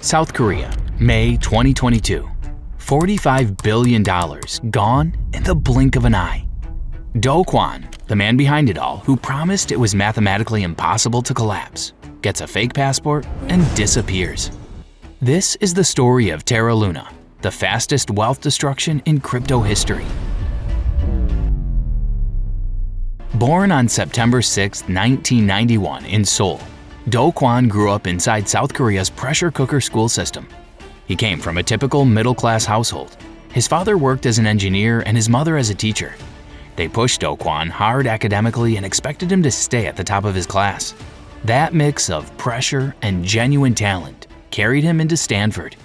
South Korea, May 2022. $45 billion gone in the blink of an eye. Do Kwon, the man behind it all who promised it was mathematically impossible to collapse, gets a fake passport and disappears. This is the story of Terra Luna, the fastest wealth destruction in crypto history. Born on September 6, 1991 in Seoul, Do Kwon grew up inside South Korea's pressure cooker school system. He came from a typical middle-class household. His father worked as an engineer and his mother as a teacher. They pushed Do Kwon hard academically and expected him to stay at the top of his class. That mix of pressure and genuine talent carried him into Stanford,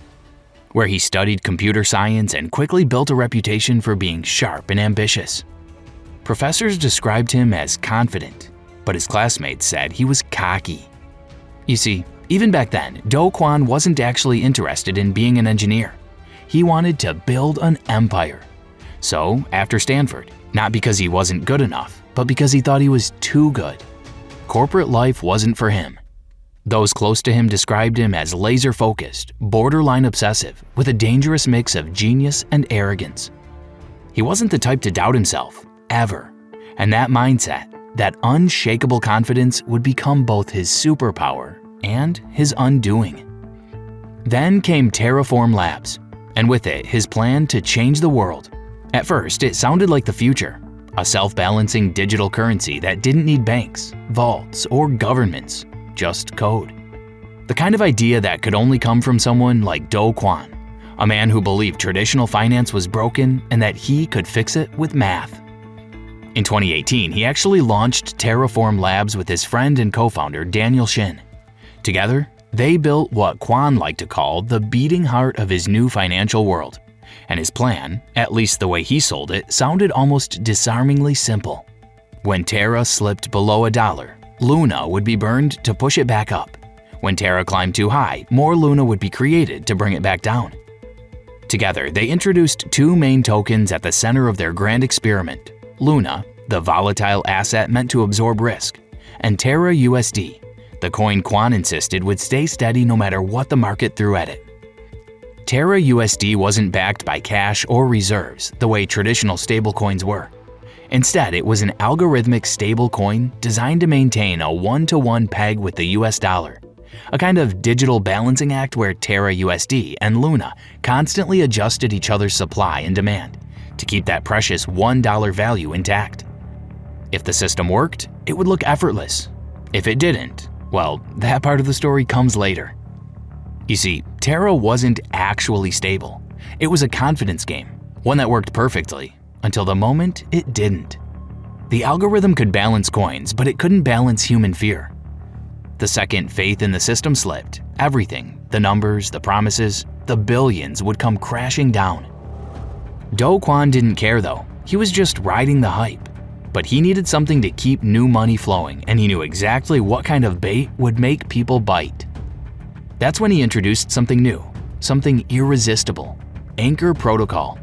where he studied computer science and quickly built a reputation for being sharp and ambitious. Professors described him as confident, but his classmates said he was cocky. You see, even back then, Do Kwon wasn't actually interested in being an engineer. He wanted to build an empire. So, after Stanford, not because he wasn't good enough, but because he thought he was too good, corporate life wasn't for him. Those close to him described him as laser-focused, borderline obsessive, with a dangerous mix of genius and arrogance. He wasn't the type to doubt himself, ever, and that mindset, that unshakable confidence, would become both his superpower and his undoing. Then came Terraform Labs, and with it, his plan to change the world. At first, it sounded like the future, a self-balancing digital currency that didn't need banks, vaults, or governments, just code. The kind of idea that could only come from someone like Do Kwon, a man who believed traditional finance was broken and that he could fix it with math. In 2018, he actually launched Terraform Labs with his friend and co-founder Daniel Shin. Together, they built what Kwon liked to call the beating heart of his new financial world. And his plan, at least the way he sold it, sounded almost disarmingly simple. When Terra slipped below $1, Luna would be burned to push it back up. When Terra climbed too high, more Luna would be created to bring it back down. Together, they introduced two main tokens at the center of their grand experiment: Luna, the volatile asset meant to absorb risk, and Terra USD, the coin Kwon insisted would stay steady no matter what the market threw at it. Terra USD wasn't backed by cash or reserves the way traditional stablecoins were. Instead, it was an algorithmic stablecoin designed to maintain a one-to-one peg with the US dollar, a kind of digital balancing act where Terra USD and Luna constantly adjusted each other's supply and demand to keep that precious $1 value intact. If the system worked, it would look effortless. If it didn't, well, that part of the story comes later. You see, Terra wasn't actually stable. It was a confidence game, one that worked perfectly, until the moment it didn't. The algorithm could balance coins, but it couldn't balance human fear. The second faith in the system slipped, everything, the numbers, the promises, the billions, would come crashing down. Do Kwon didn't care though. He was just riding the hype. But he needed something to keep new money flowing, and he knew exactly what kind of bait would make people bite. That's when he introduced something new, something irresistible: Anchor Protocol.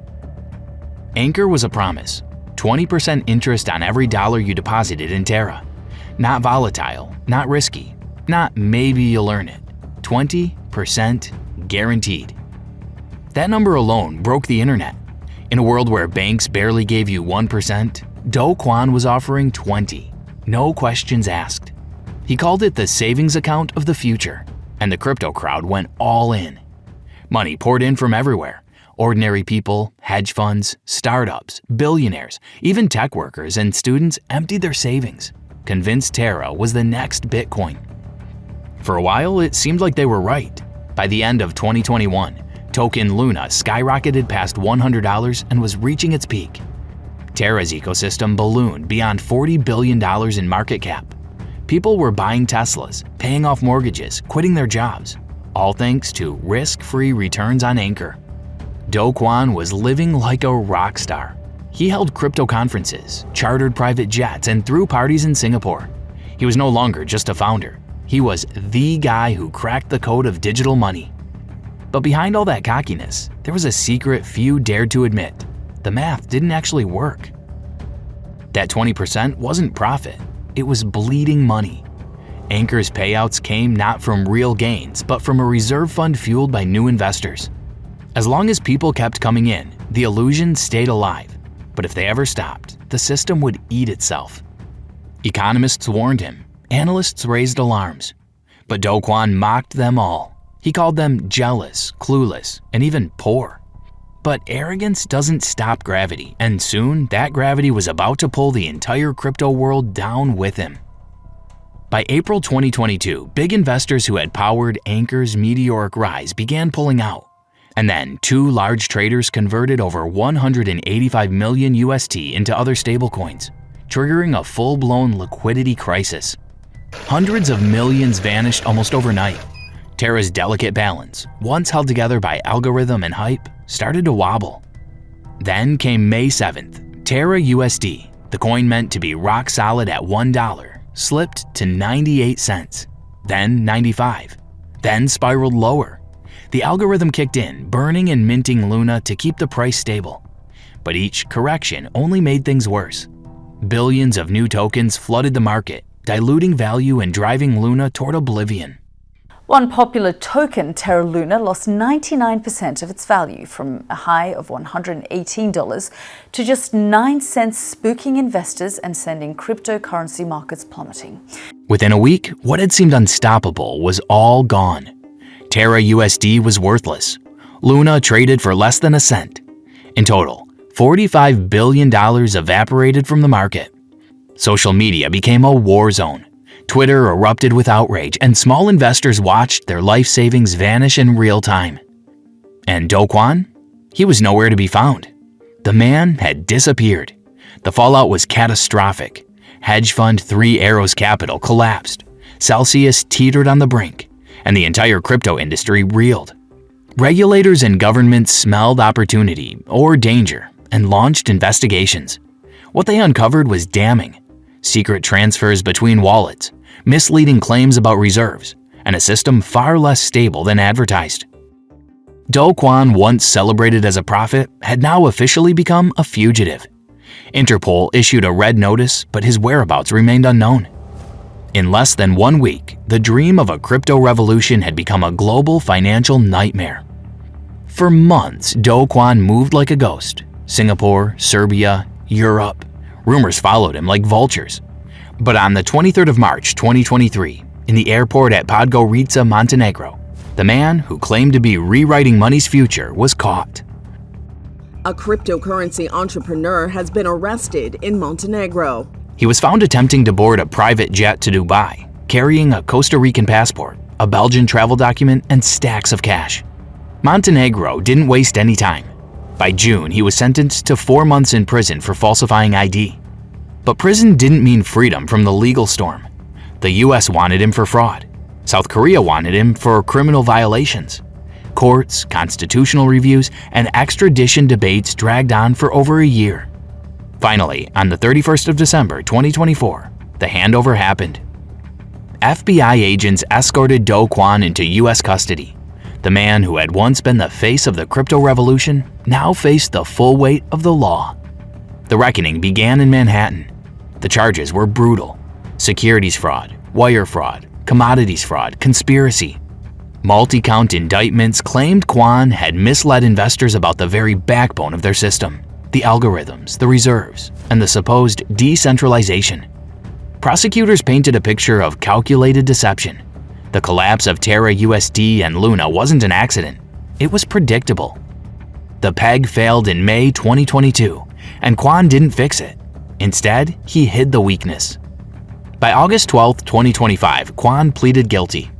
Anchor was a promise: 20% interest on every dollar you deposited in Terra. Not volatile, not risky, not maybe you'll earn it. 20% guaranteed. That number alone broke the internet. In a world where banks barely gave you 1%, Do Kwon was offering 20, no questions asked. He called it the savings account of the future, and the crypto crowd went all in. Money poured in from everywhere: ordinary people, hedge funds, startups, billionaires, even tech workers and students emptied their savings, convinced Terra was the next Bitcoin. For a while, it seemed like they were right. By the end of 2021, token Luna skyrocketed past $100 and was reaching its peak. Terra's ecosystem ballooned beyond $40 billion in market cap. People were buying Teslas, paying off mortgages, quitting their jobs, all thanks to risk-free returns on Anchor. Do Kwon was living like a rock star. He held crypto conferences, chartered private jets, and threw parties in Singapore. He was no longer just a founder. He was the guy who cracked the code of digital money. But behind all that cockiness, there was a secret few dared to admit: the math didn't actually work. That 20% wasn't profit, it was bleeding money. Anchor's payouts came not from real gains, but from a reserve fund fueled by new investors. As long as people kept coming in, the illusion stayed alive. But if they ever stopped, the system would eat itself. Economists warned him, analysts raised alarms. But Do Kwon mocked them all. He called them jealous, clueless, and even poor. But arrogance doesn't stop gravity, and soon that gravity was about to pull the entire crypto world down with him. By April 2022, big investors who had powered Anchor's meteoric rise began pulling out. And then 2 large traders converted over 185 million UST into other stablecoins, triggering a full-blown liquidity crisis. Hundreds of millions vanished almost overnight. Terra's delicate balance, once held together by algorithm and hype, started to wobble. Then came May 7th, Terra USD, the coin meant to be rock solid at $1, slipped to 98 cents, then 95, then spiraled lower. The algorithm kicked in, burning and minting Luna to keep the price stable. But each correction only made things worse. Billions of new tokens flooded the market, diluting value and driving Luna toward oblivion. One popular token, Terra Luna, lost 99% of its value, from a high of $118 to just 9 cents, spooking investors and sending cryptocurrency markets plummeting. Within a week, what had seemed unstoppable was all gone. Terra USD was worthless. Luna traded for less than a cent. In total, $45 billion evaporated from the market. Social media became a war zone. Twitter erupted with outrage, and small investors watched their life savings vanish in real time. And Do Kwon? He was nowhere to be found. The man had disappeared. The fallout was catastrophic. Hedge fund Three Arrows Capital collapsed. Celsius teetered on the brink, and the entire crypto industry reeled. Regulators and governments smelled opportunity or danger and launched investigations. What they uncovered was damning. Secret transfers between wallets, misleading claims about reserves, and a system far less stable than advertised. Do Kwon, once celebrated as a prophet, had now officially become a fugitive. Interpol issued a red notice, but his whereabouts remained unknown. In less than 1 week, the dream of a crypto revolution had become a global financial nightmare. For months, Do Kwon moved like a ghost. Singapore, Serbia, Europe. Rumors followed him like vultures. But on the 23rd of March 2023, in the airport at Podgorica, Montenegro, the man who claimed to be rewriting money's future was caught. A cryptocurrency entrepreneur has been arrested in Montenegro. He was found attempting to board a private jet to Dubai, carrying a Costa Rican passport, a Belgian travel document, and stacks of cash. Montenegro didn't waste any time. By June, he was sentenced to 4 months in prison for falsifying ID. But prison didn't mean freedom from the legal storm. The US wanted him for fraud. South Korea wanted him for criminal violations. Courts, constitutional reviews, and extradition debates dragged on for over a year. Finally, on the 31st of December 2024, the handover happened. FBI agents escorted Do Kwon into US custody. The man who had once been the face of the crypto revolution now faced the full weight of the law. The reckoning began in Manhattan. The charges were brutal: securities fraud, wire fraud, commodities fraud, conspiracy. Multi-count indictments claimed Kwon had misled investors about the very backbone of their system: the algorithms, the reserves, and the supposed decentralization. Prosecutors painted a picture of calculated deception. The collapse of Terra USD and Luna wasn't an accident. It was predictable. The peg failed in May 2022, and Kwon didn't fix it. Instead, he hid the weakness. By August 12, 2025, Kwon pleaded guilty.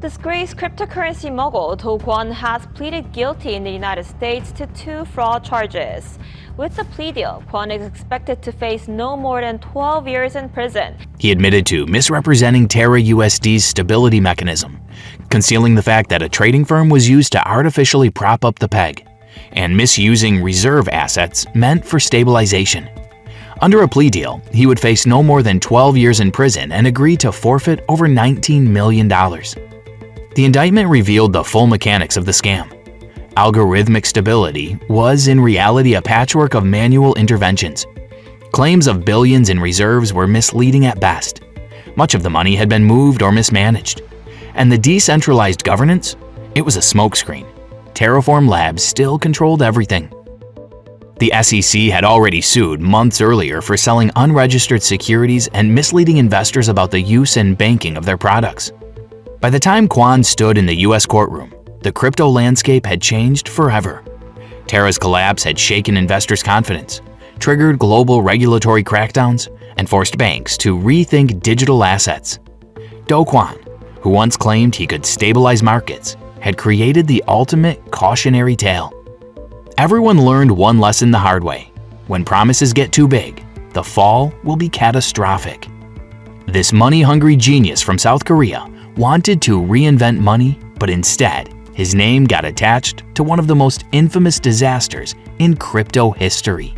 Disgraced cryptocurrency mogul Do Kwon has pleaded guilty in the United States to 2 fraud charges. With the plea deal, Kwon is expected to face no more than 12 years in prison. He admitted to misrepresenting Terra USD's stability mechanism, concealing the fact that a trading firm was used to artificially prop up the peg, and misusing reserve assets meant for stabilization. Under a plea deal, he would face no more than 12 years in prison and agree to forfeit over $19 million. The indictment revealed the full mechanics of the scam. Algorithmic stability was in reality a patchwork of manual interventions. Claims of billions in reserves were misleading at best. Much of the money had been moved or mismanaged. And the decentralized governance? It was a smokescreen. Terraform Labs still controlled everything. The SEC had already sued months earlier for selling unregistered securities and misleading investors about the use and banking of their products. By the time Kwon stood in the US courtroom, the crypto landscape had changed forever. Terra's collapse had shaken investors' confidence, triggered global regulatory crackdowns, and forced banks to rethink digital assets. Do Kwon, who once claimed he could stabilize markets, had created the ultimate cautionary tale. Everyone learned one lesson the hard way. When promises get too big, the fall will be catastrophic. This money-hungry genius from South Korea wanted to reinvent money, but instead, his name got attached to one of the most infamous disasters in crypto history.